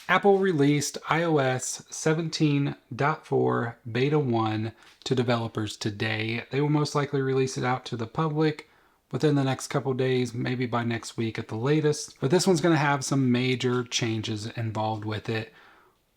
Apple released iOS 17.4 Beta 1 to developers today. They will most likely release it out to the public within the next couple days, maybe by next week at the latest. But this one's going to have some major changes involved with it,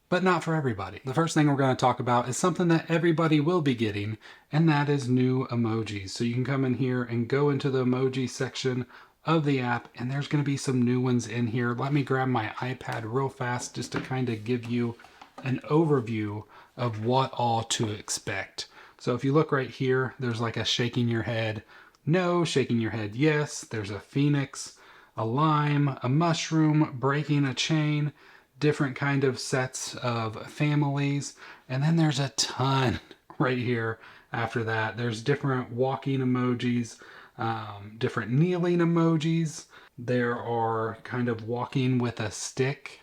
but not for everybody. The first thing we're going to talk about is something that everybody will be getting, and that is new emojis. So you can come in here and go into the emoji section of the app, and there's going to be some new ones in here. Let me grab my iPad real fast just to kind of give you an overview of what all to expect. So if you look right here, there's like a shaking your head no, shaking your head yes, there's a phoenix, a lime, a mushroom, breaking a chain, different kind of sets of families, and then there's a ton right here after that. There's different walking emojis, different kneeling emojis. There are kind of walking with a stick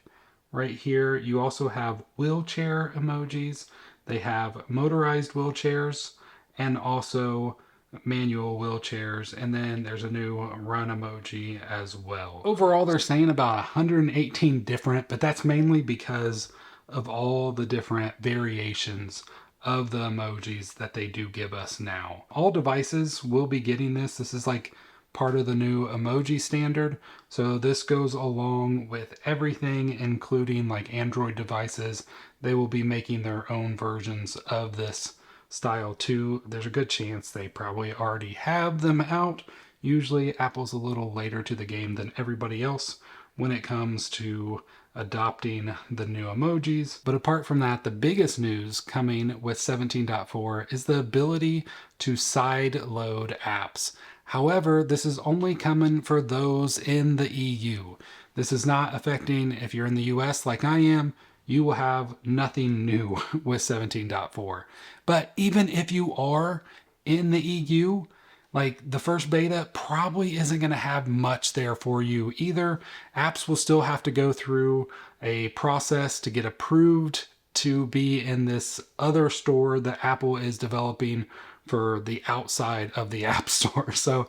right here. You also have wheelchair emojis. They have motorized wheelchairs and also manual wheelchairs, and then there's a new run emoji as well. Overall, they're saying about 118 different, but that's mainly because of all the different variations of the emojis that they do give us now. All devices will be getting this. This is like part of the new emoji standard. So this goes along with everything, including like Android devices. They will be making their own versions of this style too. There's a good chance they probably already have them out. Usually Apple's a little later to the game than everybody else when it comes to adopting the new emojis. But apart from that, the biggest news coming with 17.4 is the ability to side load apps. However, this is only coming for those in the EU. This is not affecting if you're in the US like I am. You will have nothing new with 17.4. But even if you are in the EU, like the first beta probably isn't going to have much there for you either. Apps will still have to go through a process to get approved to be in this other store that Apple is developing for the outside of the App Store. So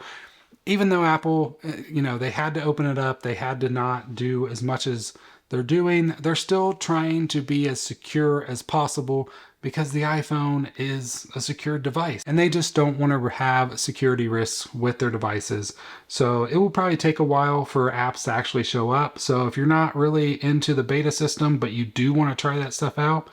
even though Apple, they had to open it up, they had to not do as much as they're doing, they're still trying to be as secure as possible because the iPhone is a secure device and they just don't want to have security risks with their devices. So it will probably take a while for apps to actually show up. So if you're not really into the beta system, but you do want to try that stuff out,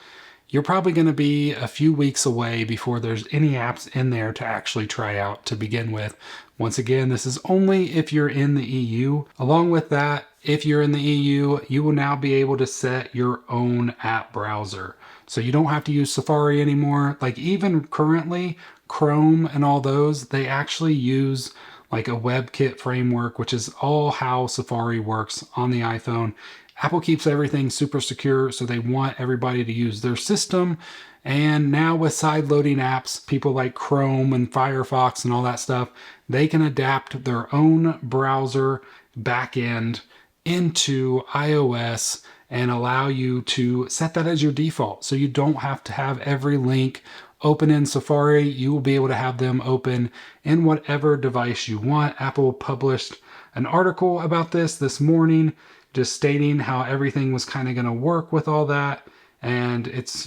you're probably going to be a few weeks away before there's any apps in there to actually try out to begin with. Once again, this is only if you're in the EU. Along with that, if you're in the EU, you will now be able to set your own app browser. So you don't have to use Safari anymore. Like even currently, Chrome and all those, they actually use like a WebKit framework, which is all how Safari works on the iPhone. Apple keeps everything super secure, so they want everybody to use their system. And now with side loading apps, people like Chrome and Firefox and all that stuff, they can adapt their own browser backend into iOS and allow you to set that as your default. So you don't have to have every link open in Safari. You will be able to have them open in whatever device you want. Apple published an article about this morning, just stating how everything was kind of going to work with all that. And it's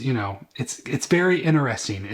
very interesting.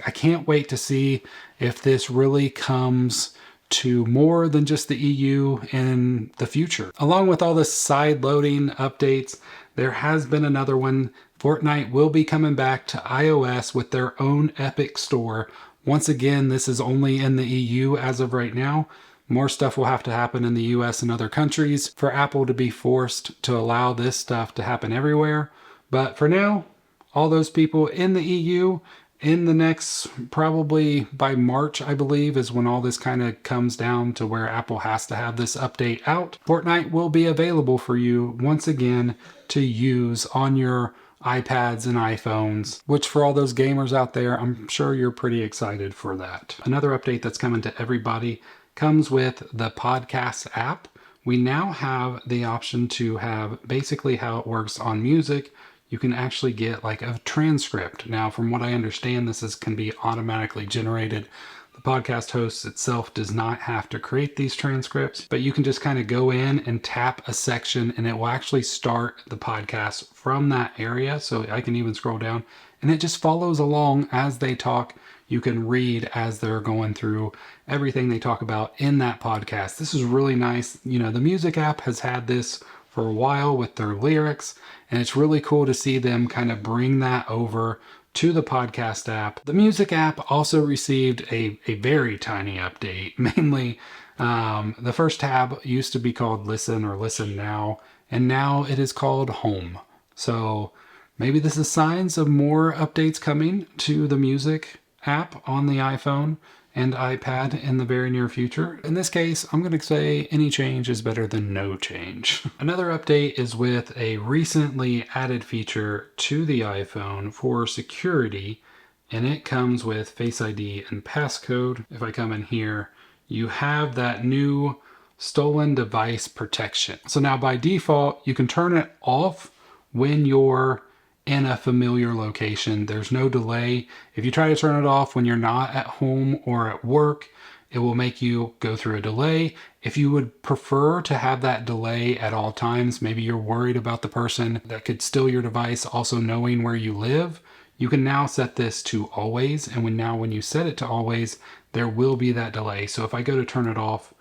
I can't wait to see if this really comes to more than just the EU in the future. Along with all the side loading updates, there has been another one. Fortnite will be coming back to iOS with their own Epic store. Once again, this is only in the EU as of right now. More stuff will have to happen in the US and other countries for Apple to be forced to allow this stuff to happen everywhere. But for now, all those people in the EU, in the next, probably by March, I believe, is when all this kind of comes down to where Apple has to have this update out. Fortnite will be available for you once again to use on your iPads and iPhones, which for all those gamers out there, I'm sure you're pretty excited for that. Another update that's coming to everybody comes with the podcast app. We now have the option to have basically how it works on music. You can actually get like a transcript. Now, from what I understand, can be automatically generated The podcast host itself does not have to create these transcripts, but you can just kind of go in and tap a section and it will actually start the podcast from that area. So I can even scroll down and it just follows along as they talk. You can read as they're going through everything they talk about in that podcast. This is really nice. You know, the music app has had this for a while with their lyrics, and it's really cool to see them kind of bring that over to the podcast app. The music app also received a very tiny update. Mainly, the first tab used to be called Listen or Listen Now, and now it is called Home. So maybe this is signs of more updates coming to the music app on the iPhone and iPad in the very near future. In this case, I'm going to say any change is better than no change. Another update is with a recently added feature to the iPhone for security, and it comes with Face ID and passcode. If I come in here, you have that new stolen device protection. So now by default, you can turn it off when you're in a familiar location. There's no delay. If you try to turn it off when you're not at home or at work, it will make you go through a delay. If you would prefer to have that delay at all times, maybe you're worried about the person that could steal your device also knowing where you live, you can now set this to always. And when you set it to always, there will be that delay. So if I go to turn it off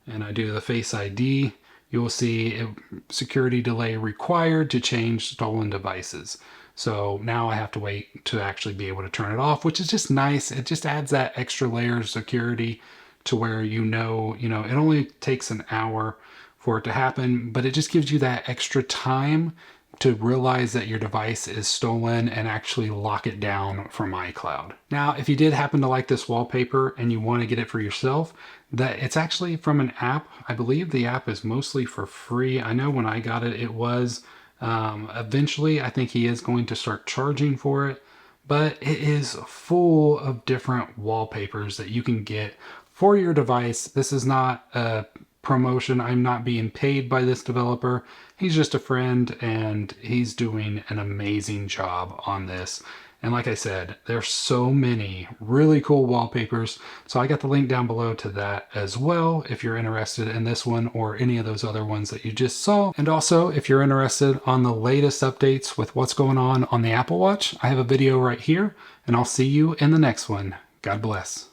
and I do the Face ID, you will see security delay required to change stolen devices. So now I have to wait to actually be able to turn it off, which is just nice. It just adds that extra layer of security to where it only takes an hour for it to happen, but it just gives you that extra time to realize that your device is stolen and actually lock it down from iCloud. Now, if you did happen to like this wallpaper and you want to get it for yourself, that it's actually from an app. I believe the app is mostly for free. I know when I got it, it was. Eventually, I think he is going to start charging for it, but it is full of different wallpapers that you can get for your device. This is not a promotion. I'm not being paid by this developer. He's just a friend and he's doing an amazing job on this. And like I said, there's so many really cool wallpapers. So I got the link down below to that as well if you're interested in this one or any of those other ones that you just saw. And also, if you're interested on the latest updates with what's going on the Apple Watch, I have a video right here, and I'll see you in the next one. God bless.